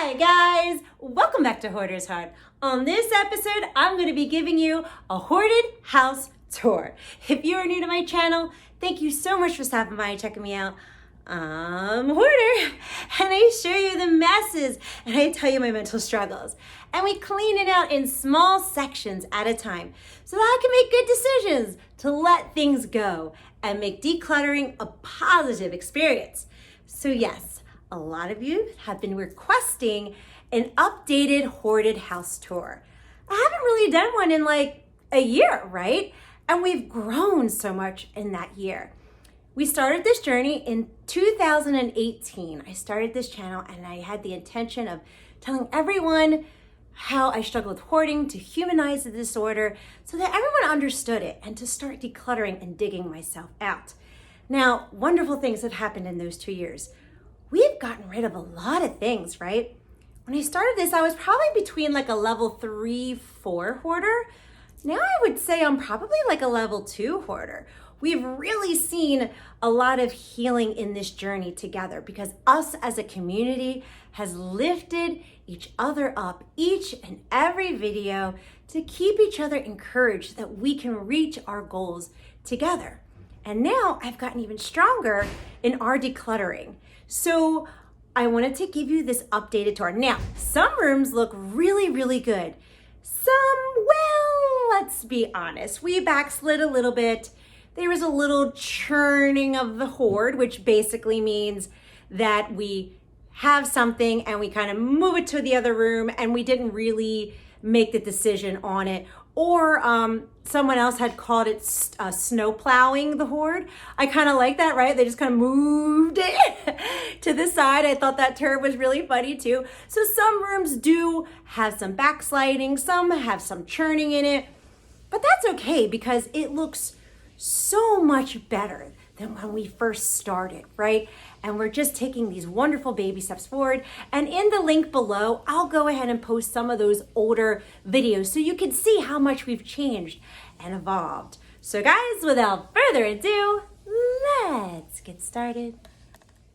Hi guys, welcome back to Hoarder's Heart. On this episode, I'm going to be giving you a hoarded house tour. If you are new to my channel, thank you so much for stopping by and checking me out. I'm Hoarder, and I show you the messes, and I tell you my mental struggles. And we clean it out in small sections at a time so that I can make good decisions to let things go and make decluttering a positive experience. So yes, a lot of you have been requesting an updated hoarded house tour. I haven't really done one in like a year, right? And we've grown so much in that year. We started this journey in 2018. I started this channel and I had the intention of telling everyone how I struggled with hoarding, to humanize the disorder so that everyone understood it and to start decluttering and digging myself out. Now, wonderful things have happened in those 2 years. We've gotten rid of a lot of things, right? When I started this, I was probably between like a level 3-4 hoarder. Now I would say I'm probably like a level 2 hoarder. We've really seen a lot of healing in this journey together because us as a community has lifted each other up each and every video to keep each other encouraged that we can reach our goals together. And now I've gotten even stronger in our decluttering. So I wanted to give you this updated tour. Now, some rooms look really, really good. Some, well, let's be honest, we backslid a little bit. There was a little churning of the hoard, which basically means that we have something and we kind of move it to the other room and we didn't really make the decision on it. Or someone else had called it snow plowing the hoard. I kind of like that, right? They just kind of moved it to the side. I thought that term was really funny too. So some rooms do have some backsliding, some have some churning in it, but that's okay because it looks so much better than when we first started, right? And we're just taking these wonderful baby steps forward. And in the link below, I'll go ahead and post some of those older videos so you can see how much we've changed and evolved. So guys, without further ado, let's get started.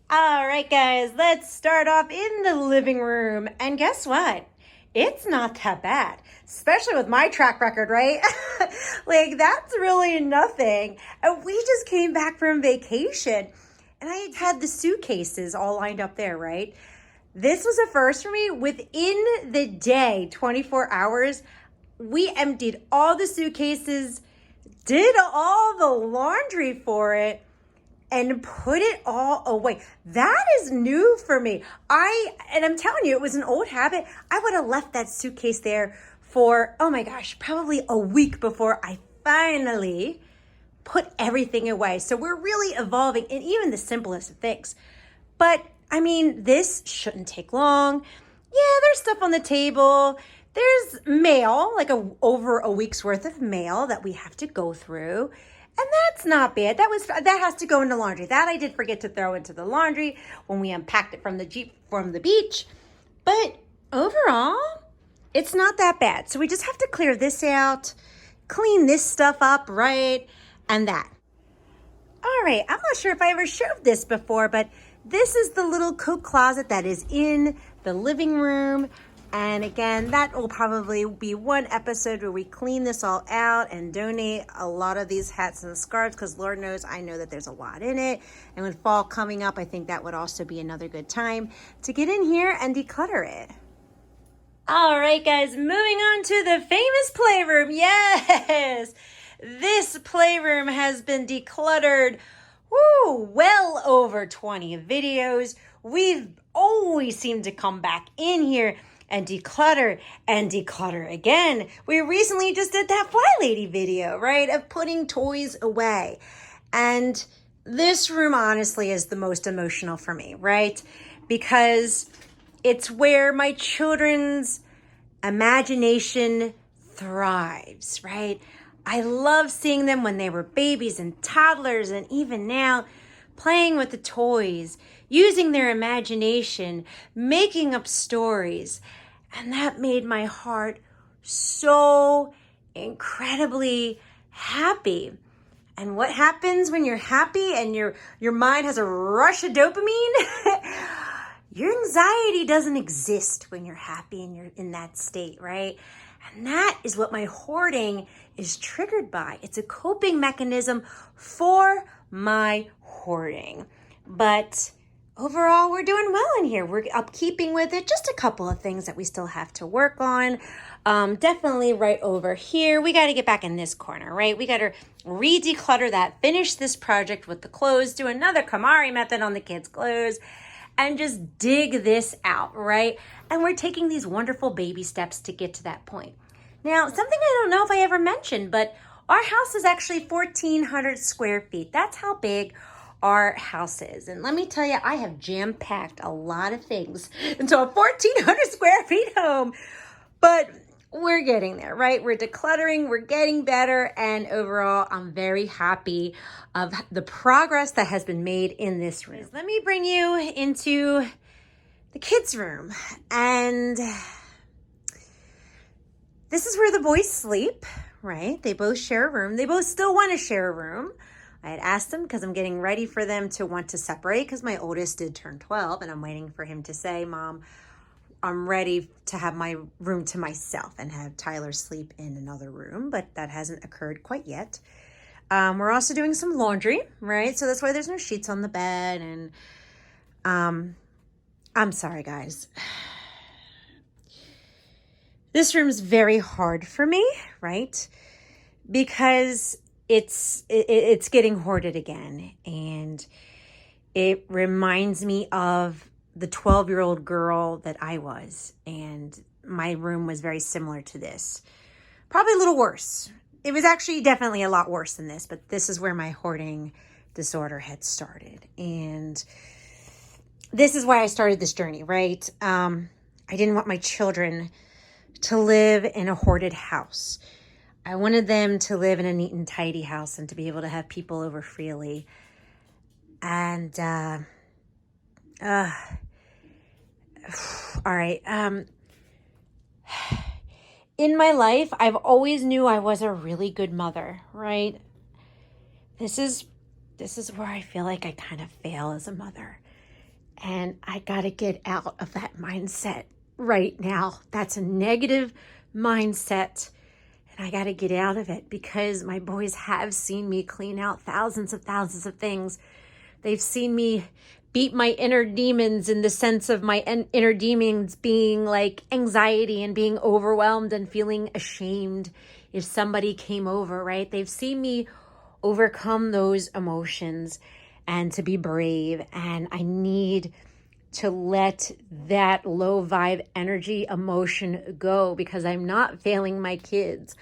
All right, guys, let's start off in the living room. And guess what? It's not that bad, especially with my track record, right? Like, that's really nothing. And we just came back from vacation and I had the suitcases all lined up there, right? This was a first for me. Within the day, 24 hours, we emptied all the suitcases, did all the laundry for it, and put it all away. That is new for me. And I'm telling you, it was an old habit. I would have left that suitcase there for, oh my gosh, probably a week before I finally put everything away. So we're really evolving in even the simplest of things. But I mean, this shouldn't take long. Yeah, there's stuff on the table. There's mail, like over a week's worth of mail that we have to go through. And that's not bad. That has to go into laundry. That I did forget to throw into the laundry when we unpacked it from the Jeep from the beach. But overall, it's not that bad. So we just have to clear this out, clean this stuff up, right? And that. All right, I'm not sure if I ever showed this before, but this is the little coat closet that is in the living room. And again, that will probably be one episode where we clean this all out and donate a lot of these hats and scarves because Lord knows I know that there's a lot in it. And with fall coming up, I think that would also be another good time to get in here and declutter it. All right, guys, moving on to the famous playroom. Yes, this playroom has been decluttered, well over 20 videos. We've always seemed to come back in here and declutter again. We recently just did that Fly Lady video, right? Of putting toys away. And this room honestly is the most emotional for me, right? Because it's where my children's imagination thrives, right? I love seeing them when they were babies and toddlers and even now playing with the toys, using their imagination, making up stories. And that made my heart so incredibly happy. And what happens when you're happy and your mind has a rush of dopamine? your anxiety doesn't exist when you're happy and you're in that state, right? And that is what my hoarding is triggered by. It's a coping mechanism for my hoarding. But overall, we're doing well in here. We're upkeeping with it. Just a couple of things that we still have to work on. Definitely right over here. We got to get back in this corner, right? We got to re-declutter that, finish this project with the clothes, do another KonMari method on the kids' clothes, and just dig this out, right? And we're taking these wonderful baby steps to get to that point. Now, something I don't know if I ever mentioned, but our house is actually 1,400 square feet. That's how big our house is. And let me tell you, I have jam-packed a lot of things into a 1,400 square feet home, but we're getting there, right? We're decluttering, we're getting better, and overall, I'm very happy of the progress that has been made in this room. Let me bring you into the kids' room, and this is where the boys sleep, right? They both share a room. They both still want to share a room. I had asked them because I'm getting ready for them to want to separate because my oldest did turn 12, and I'm waiting for him to say, Mom, I'm ready to have my room to myself and have Tyler sleep in another room, but that hasn't occurred quite yet. We're also doing some laundry, right? So that's why there's no sheets on the bed. And I'm sorry, guys. This room's very hard for me, right? Because it's getting hoarded again. And it reminds me of the 12-year-old girl that I was, and my room was very similar to this. Probably a little worse. It was actually definitely a lot worse than this, but this is where my hoarding disorder had started. And this is why I started this journey, right? I didn't want my children to live in a hoarded house. I wanted them to live in a neat and tidy house and to be able to have people over freely. And, all right. In my life, I've always knew I was a really good mother, right? This is where I feel like I kind of fail as a mother. And I got to get out of that mindset right now. That's a negative mindset. And I got to get out of it because my boys have seen me clean out thousands of things. They've seen me beat my inner demons, in the sense of my inner demons being like anxiety and being overwhelmed and feeling ashamed if somebody came over, right? They've seen me overcome those emotions and to be brave. And I need to let that low vibe energy emotion go because I'm not failing my kids.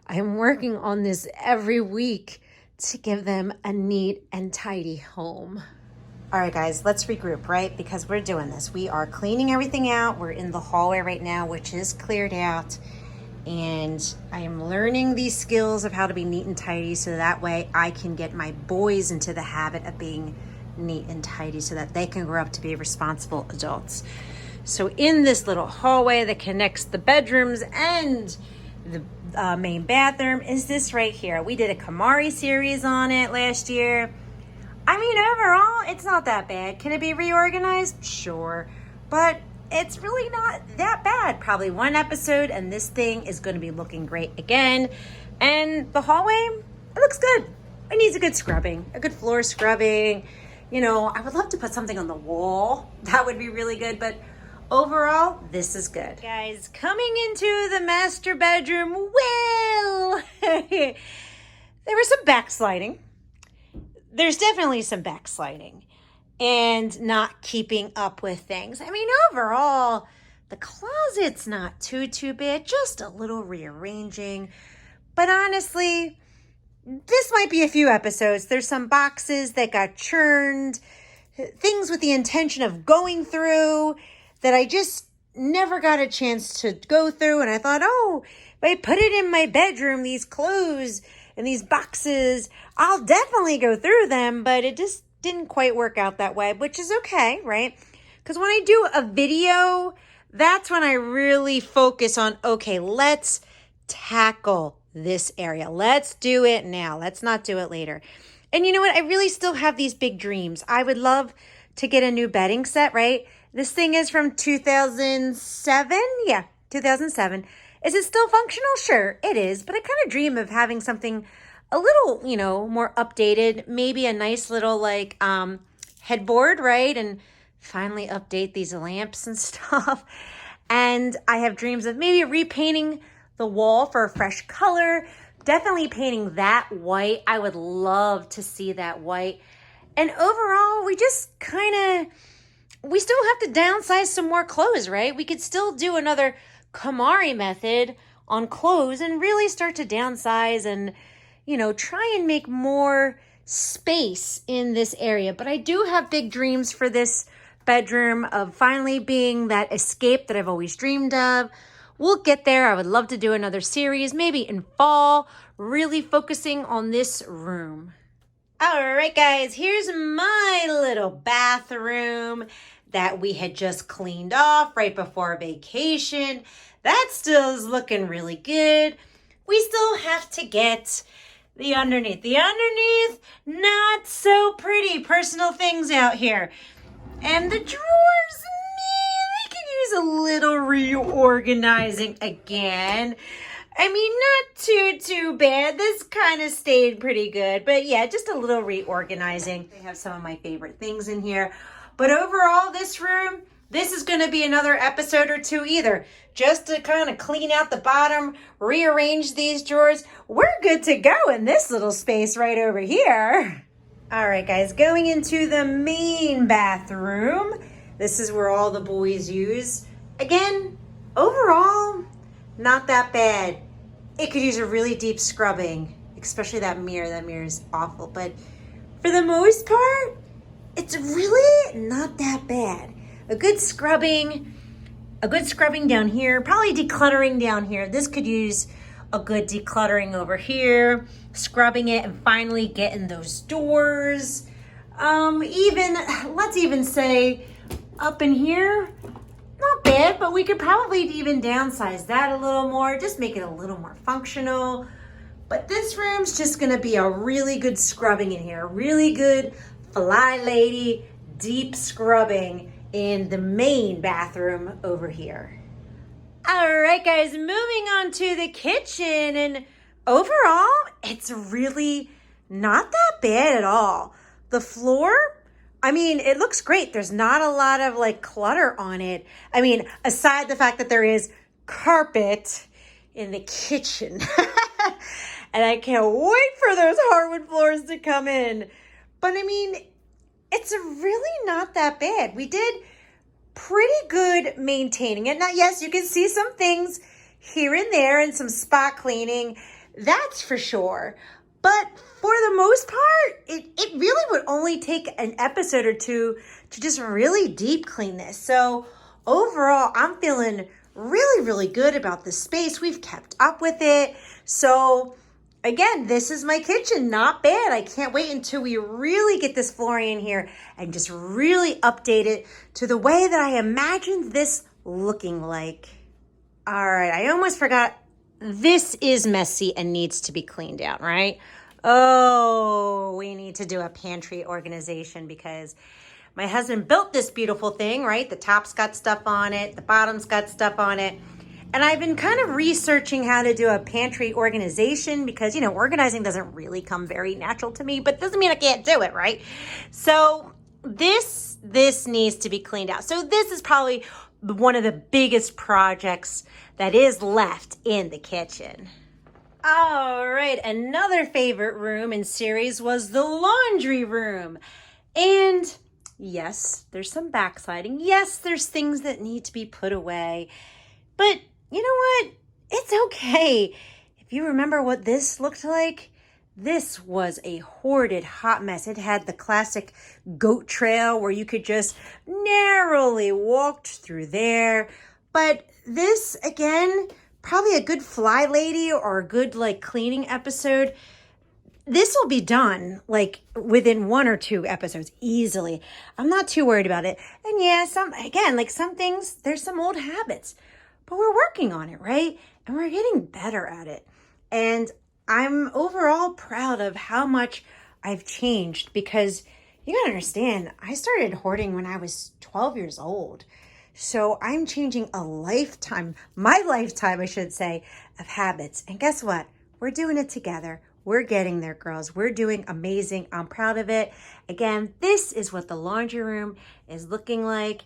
I'm working on this every week to give them a neat and tidy home. All right, guys, let's regroup, right? Because we're doing this. We are cleaning everything out. We're in the hallway right now, which is cleared out. And I am learning these skills of how to be neat and tidy so that way I can get my boys into the habit of being neat and tidy so that they can grow up to be responsible adults. So in this little hallway that connects the bedrooms and the main bathroom is this right here. We did a KonMari series on it last year. I mean, overall, it's not that bad. Can it be reorganized? Sure. But it's really not that bad. Probably one episode and this thing is going to be looking great again. And the hallway, it looks good. It needs a good scrubbing, a good floor scrubbing. You know, I would love to put something on the wall. That would be really good. But overall, this is good. Guys, coming into the master bedroom, well, there was some backsliding. There's definitely some backsliding and not keeping up with things. I mean, overall, the closet's not too bad, just a little rearranging. But honestly, this might be a few episodes. There's some boxes that got churned, things with the intention of going through that I just never got a chance to go through. And I thought, oh, if I put it in my bedroom, these clothes and these boxes, I'll definitely go through them, but it just didn't quite work out that way, which is okay, right? Because when I do a video, that's when I really focus on, okay, let's tackle this area. Let's do it now. Let's not do it later. And you know what? I really still have these big dreams. I would love to get a new bedding set, right? This thing is from 2007. Yeah, 2007. Is it still functional? Sure, it is. But I kind of dream of having something a little, more updated. Maybe a nice little headboard, right? And finally update these lamps and stuff. And I have dreams of maybe repainting the wall for a fresh color. Definitely painting that white. I would love to see that white. And overall, we just we still have to downsize some more clothes, right? We could still do another KonMari method on clothes and really start to downsize and, try and make more space in this area. But I do have big dreams for this bedroom of finally being that escape that I've always dreamed of. We'll get there. I would love to do another series, maybe in fall, really focusing on this room. All right, guys, here's my little bathroom that we had just cleaned off right before vacation. That still is looking really good. We still have to get the underneath. The underneath, not so pretty. Personal things out here. And the drawers, they could use a little reorganizing again. I mean, not too bad. This kind of stayed pretty good. But yeah, just a little reorganizing. They have some of my favorite things in here. But overall, this room, this is going to be another episode or two either. Just to kind of clean out the bottom, rearrange these drawers. We're good to go in this little space right over here. All right, guys, going into the main bathroom. This is where all the boys use. Again, overall, not that bad. It could use a really deep scrubbing, especially that mirror. That mirror is awful. But for the most part, it's really not that bad. A good scrubbing down here, probably decluttering down here. This could use a good decluttering over here, scrubbing it and finally getting those doors. Let's even say up in here, not bad, but we could probably even downsize that a little more, just make it a little more functional. But this room's just gonna be a really good scrubbing in here, really good fly lady deep scrubbing in the main bathroom over here. All right, guys, moving on to the kitchen, and overall, it's really not that bad at all. The floor, I mean, it looks great. There's not a lot of clutter on it. I mean, aside the fact that there is carpet in the kitchen. And I can't wait for those hardwood floors to come in. But I mean, it's really not that bad. We did pretty good maintaining it. Now, yes, you can see some things here and there and some spot cleaning. That's for sure. But for the most part, it really would only take an episode or two to just really deep clean this. So overall, I'm feeling really, really good about this space. We've kept up with it. So again, this is my kitchen. Not bad. I can't wait until we really get this flooring in here and just really update it to the way that I imagined this looking like. All right, I almost forgot. This is messy and needs to be cleaned out, right? Oh, we need to do a pantry organization because my husband built this beautiful thing, right? The top's got stuff on it. The bottom's got stuff on it. And I've been kind of researching how to do a pantry organization because, organizing doesn't really come very natural to me, but doesn't mean I can't do it, right? So this needs to be cleaned out. So this is probably one of the biggest projects that is left in the kitchen. All right, another favorite room in series was the laundry room. And yes, there's some backsliding. Yes, there's things that need to be put away. But you know what? It's okay. If you remember what this looked like, this was a hoarded hot mess. It had the classic goat trail where you could just narrowly walk through there. But this, again, probably a good fly lady or a good cleaning episode. This will be done within 1 or 2 episodes easily. I'm not too worried about it. And yeah, some things, there's some old habits. But we're working on it, right? And we're getting better at it. And I'm overall proud of how much I've changed because, You gotta understand, I started hoarding when I was 12 years old. So I'm changing my lifetime, I should say, of habits. And guess what? We're doing it together. We're getting there, girls. We're doing amazing. I'm proud of it. Again, this is what the laundry room is looking like.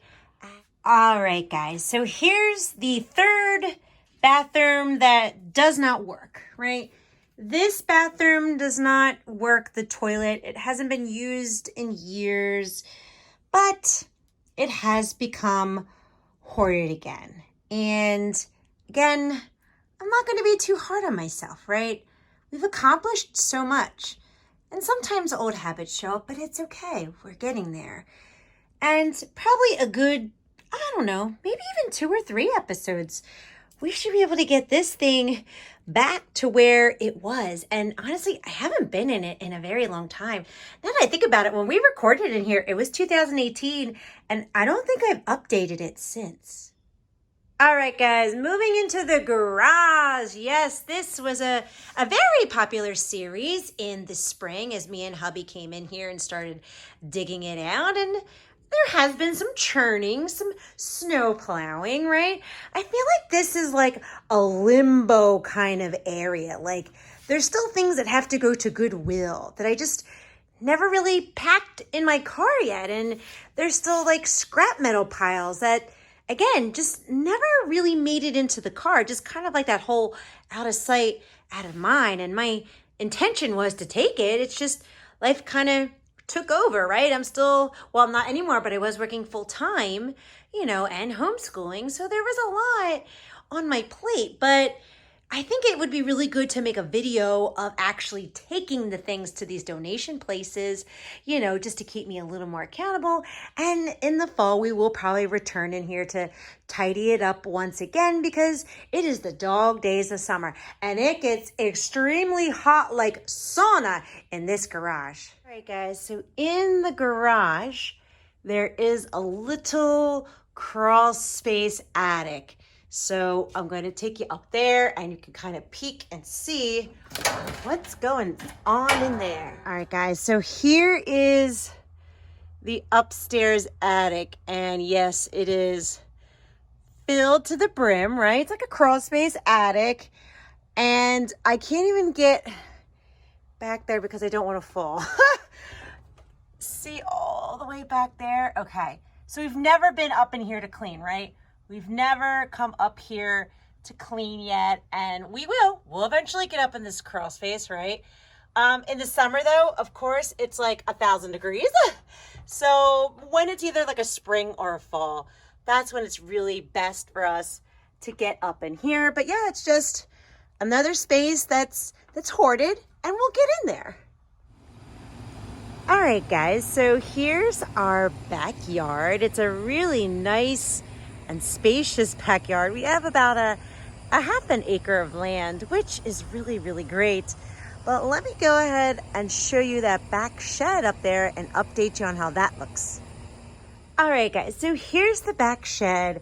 All right, guys. So here's the third bathroom that does not work, right? This bathroom does not work, the toilet. It hasn't been used in years, but it has become hoarded again. And again, I'm not going to be too hard on myself, right? We've accomplished so much. And sometimes old habits show up, but it's okay. We're getting there. And probably a good, I don't know, maybe even 2 or 3 episodes, we should be able to get this thing back to where it was. And honestly, I haven't been in it in a very long time. Now that I think about it, when we recorded in here, it was 2018, and I don't think I've updated it since. All right, guys, moving into the garage. Yes, this was a very popular series in the spring as me and hubby came in here and started digging it out. And there has been some churning, some snow plowing, right? I feel like this is like a limbo kind of area. Like there's still things that have to go to Goodwill that I just never really packed in my car yet. And there's still like scrap metal piles that, again, just never really made it into the car. Just kind of like that whole out of sight, out of mind. And my intention was to take it. It's just life kind of took over, right? I'm still, well, not anymore, but I was working full time, and homeschooling. So there was a lot on my plate, but I think it would be really good to make a video of actually taking the things to these donation places, just to keep me a little more accountable. And in the fall, we will probably return in here to tidy it up once again because it is the dog days of summer and it gets extremely hot like sauna in this garage. All right, guys, so in the garage, there is a little crawl space attic. So I'm going to take you up there and you can kind of peek and see what's going on in there. All right, guys. So here is the upstairs attic. And yes, it is filled to the brim, right? It's like a crawl space attic. And I can't even get back there because I don't want to fall. See all the way back there? Okay. So we've never been up in here to clean, right? We've never come up here to clean yet, and we will. We'll eventually get up in this crawl space, right? In the summer, though, of course, it's like 1,000 degrees. So when it's either like a spring or a fall, that's when it's really best for us to get up in here. But yeah, it's just another space that's hoarded, and we'll get in there. All right, guys, so here's our backyard. It's a really nice and spacious backyard. We have about a half an acre of land, which is really, really great. But let me go ahead and show you that back shed up there and update you on how that looks. All right, guys, so here's the back shed,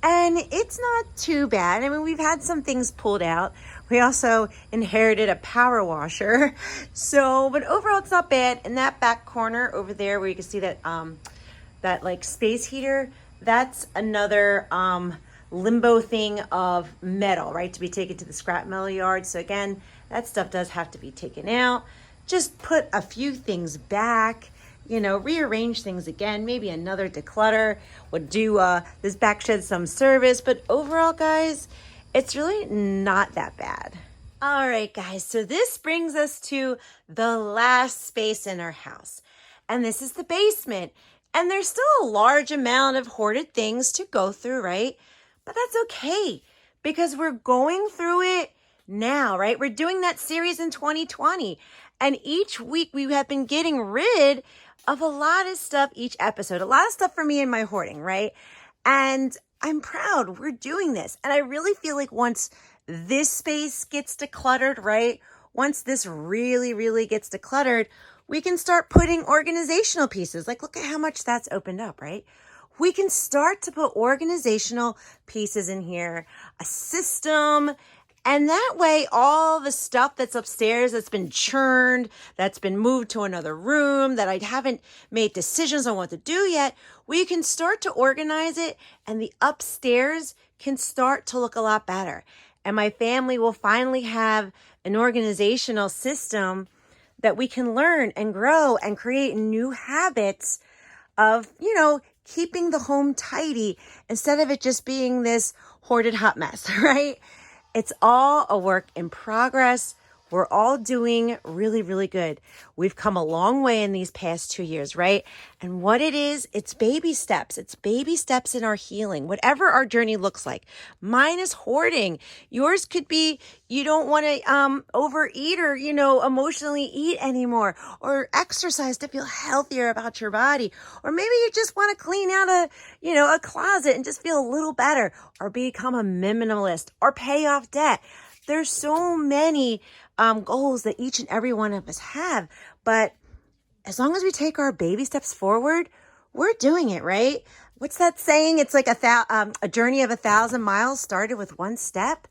and it's not too bad. I mean, we've had some things pulled out. We also inherited a power washer. So, but overall, it's not bad. In that back corner over there where you can see that, that like space heater, that's another limbo thing of metal, right, to be taken to the scrap metal yard. So again, that stuff does have to be taken out. Just put a few things back, rearrange things again. Maybe another declutter would do this back shed some service. But overall, guys, it's really not that bad. All right, guys, so this brings us to the last space in our house. And this is the basement. And there's still a large amount of hoarded things to go through, right? But that's okay because we're going through it now, right? We're doing that series in 2020. And each week we have been getting rid of a lot of stuff each episode. A lot of stuff for me and my hoarding, right? And I'm proud we're doing this. And I really feel like once this space gets decluttered, right? Once this really, really gets decluttered, we can start putting organizational pieces. Like, look at how much that's opened up, right? We can start to put organizational pieces in here, a system, And that way, all the stuff that's upstairs that's been churned, that's been moved to another room, that I haven't made decisions on what to do yet, we can start to organize it, and the upstairs can start to look a lot better. And my family will finally have an organizational system that we can learn and grow and create new habits of, keeping the home tidy instead of it just being this hoarded hot mess, right? It's all a work in progress. We're all doing really, really good. We've come a long way in these past 2 years, right? And what it is, it's baby steps. It's baby steps in our healing, whatever our journey looks like. Mine is hoarding. Yours could be you don't want to overeat or, emotionally eat anymore, or exercise to feel healthier about your body. Or maybe you just want to clean out a closet and just feel a little better, or become a minimalist, or pay off debt. There's so many goals that each and every one of us have. But as long as we take our baby steps forward, we're doing it, right? What's that saying? It's like a journey of 1,000 miles started with one step.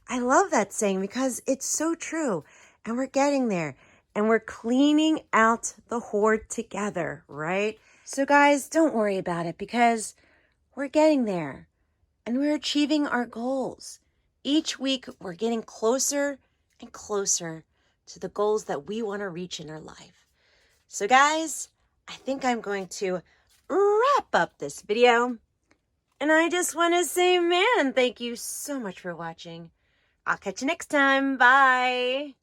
I love that saying because it's so true. And we're getting there. And we're cleaning out the hoard together, right? So guys, don't worry about it because we're getting there. And we're achieving our goals. Each week, we're getting closer and closer to the goals that we want to reach in our life. So guys, I think I'm going to wrap up this video. And I just want to say, man, thank you so much for watching. I'll catch you next time. Bye.